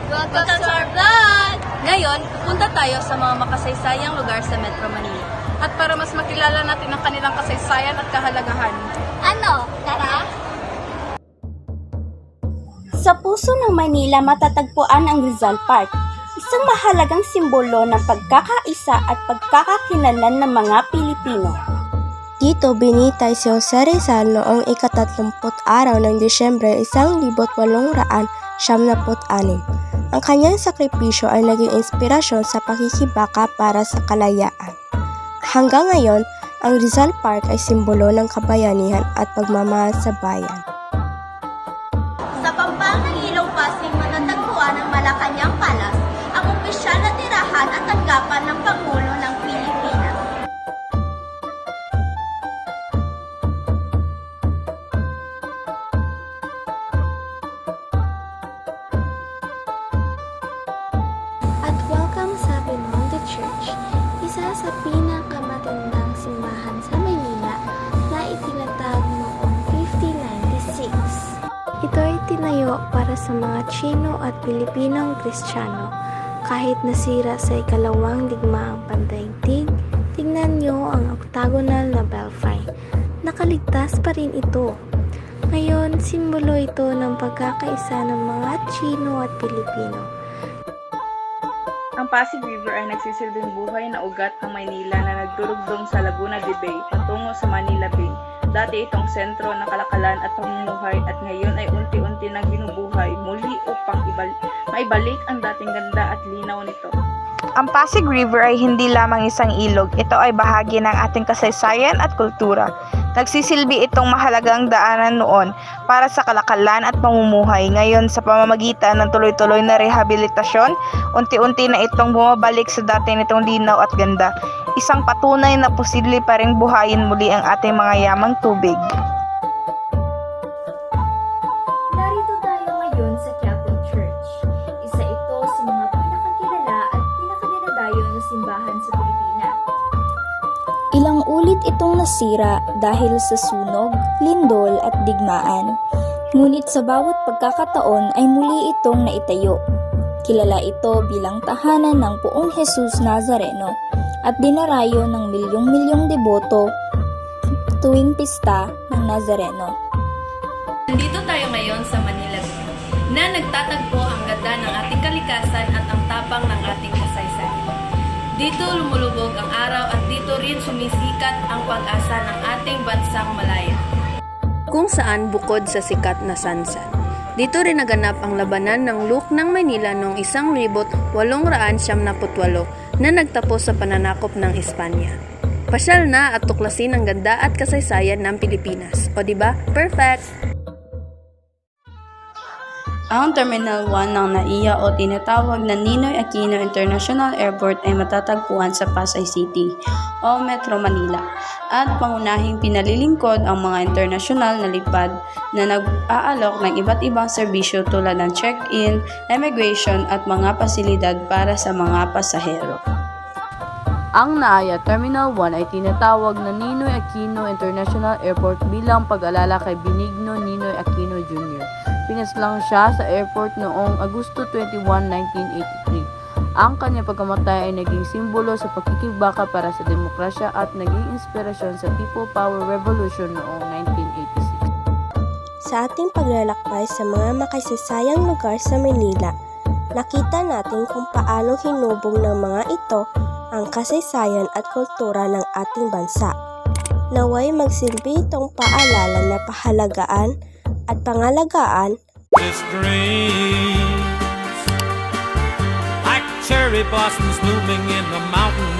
Welcome to our vlog! Ngayon, pupunta tayo sa mga makasaysayang lugar sa Metro Manila. At para mas makilala natin ang kanilang kasaysayan at kahalagahan. Ano? Tara? Sa puso ng Manila matatagpuan ang Rizal Park, isang mahalagang simbolo ng pagkakaisa at pagkakakilanlan ng mga Pilipino. Dito binitay si Jose Rizal noong ika-30 araw ng Disyembre 1876. Ang kanyang sakripisyo ay naging inspirasyon sa pakikibaka para sa kalayaan. Hanggang ngayon, ang Rizal Park ay simbolo ng kabayanihan at pagmamahal sa bayan. Sa Pampangang Ilog Pasig matatagpuan ang Malacanang Palace, ang opisyal na tirahan at tanggapan ng Pangulo ng Pilipinas. At welcome sa Binondo Church, isa sa pinakamatandang simbahan sa Maynila na itinatag noong 1596. Ito ay tinayo para sa mga Tsino at Pilipinong Kristiyano. Kahit nasira sa ikalawang digmaang pandaigdig, tingnan nyo ang octagonal na belfry. Nakaligtas pa rin ito. Ngayon, simbolo ito ng pagkakaisa ng mga Tsino at Pilipino. Ang Pasig River ay nagsisilbing buhay na ugat ng Maynila na nagdurugdong sa Laguna de Bay patungo sa Manila Bay. Dati itong sentro ng kalakalan at pamumuhay at ngayon ay unti-unti nang binubuhay muli upang maibalik ang dating ganda at linaw nito. Ang Pasig River ay hindi lamang isang ilog, ito ay bahagi ng ating kasaysayan at kultura. Nagsisilbi itong mahalagang daanan noon para sa kalakalan at pamumuhay. Ngayon sa pamamagitan ng tuloy-tuloy na rehabilitasyon, unti-unti na itong bumabalik sa dati nitong linaw at ganda. Isang patunay na posible pa ring buhayin muli ang ating mga yamang tubig. Narito tayo ngayon sa Quiapo Church. Isa ito sa mga pinakakilala at pinakadinadayon na simbahan sa Pilipinas. Ilang ulit itong nasira dahil sa sunog, lindol at digmaan. Ngunit sa bawat pagkakataon ay muli itong naitayo. Kilala ito bilang tahanan ng Poong Jesus Nazareno at dinarayo ng milyong-milyong deboto tuwing pista ng Nazareno. Nandito tayo ngayon sa Manila Bay, na nagtatagpo ang ganda ng ating kalikasan at ang tapang ng ating kasaysayan. Dito lumulubog ang araw at dito rin sumisikat ang pag-asa ng ating bansang malaya. Kung saan bukod sa sikat na sunset, dito rin naganap ang labanan ng Luk ng Maynila noong 1878 na nagtapos sa pananakop ng Espanya. Pasyal na at tuklasin ang ganda at kasaysayan ng Pilipinas. O diba? Perfect! Ang Terminal 1 ng NAIA o tinatawag na Ninoy Aquino International Airport ay matatagpuan sa Pasay City o Metro Manila at pangunahing pinalilingkod ang mga internasyonal na lipad na nag-aalok ng iba't ibang serbisyo tulad ng check-in, immigration at mga pasilidad para sa mga pasahero. Ang NAIA Terminal 1 ay tinatawag na Ninoy Aquino International Airport bilang pag-alala kay Benigno Ninoy Aquino Jr. Pinaslang siya sa airport noong Agosto 21, 1983. Ang kanyang pagkamatay ay naging simbolo sa pagkikibaka para sa demokrasya at naging inspirasyon sa People Power Revolution noong 1986. Sa ating paglalakbay sa mga makasaysayang lugar sa Manila, nakita natin kung paano hinubog ng mga ito ang kasaysayan at kultura ng ating bansa. Naway magsilbi itong paalala na pahalagaan at pangalagaan this dreams like cherry blossoms blooming in the mountain